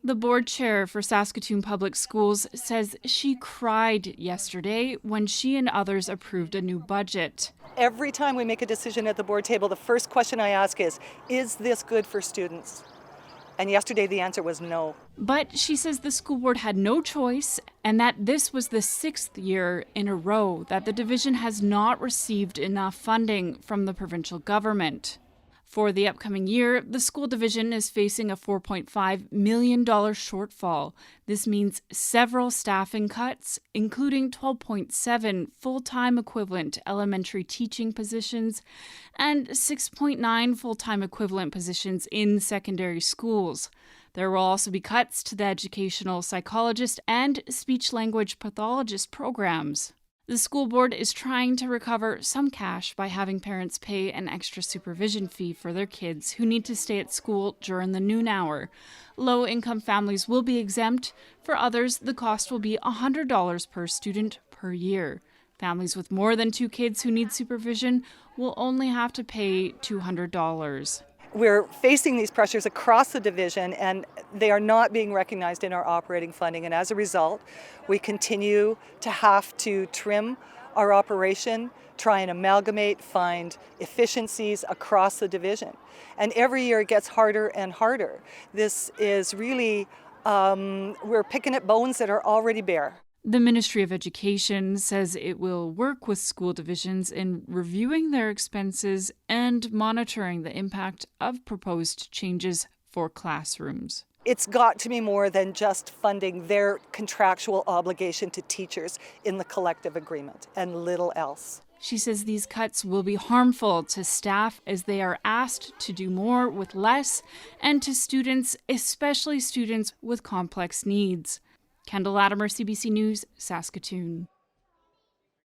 The board chair for Saskatoon Public Schools says she cried yesterday when she and others approved a new budget. Every time we make a decision at the board table, the first question I ask is this good for students? And yesterday the answer was no. But she says the school board had no choice and that this was the 6th year in a row that the division has not received enough funding from the provincial government. For the upcoming year, the school division is facing a $4.5 million shortfall. This means several staffing cuts, including 12.7 full-time equivalent elementary teaching positions and 6.9 full-time equivalent positions in secondary schools. There will also be cuts to the educational psychologist and speech-language pathologist programs. The school board is trying to recover some cash by having parents pay an extra supervision fee for their kids who need to stay at school during the noon hour. Low-income families will be exempt. For others, the cost will be $100 per student per year. Families with more than 2 kids who need supervision will only have to pay $200. We're facing these pressures across the division and they are not being recognized in our operating funding, and as a result we continue to have to trim our operation, try and amalgamate, find efficiencies across the division. And every year it gets harder and harder. This is really, we're picking at bones that are already bare. The Ministry of Education says it will work with school divisions in reviewing their expenses and monitoring the impact of proposed changes for classrooms. It's got to be more than just funding their contractual obligation to teachers in the collective agreement and little else. She says these cuts will be harmful to staff as they are asked to do more with less, and to students, especially students with complex needs. Kendall Latimer, CBC News, Saskatoon.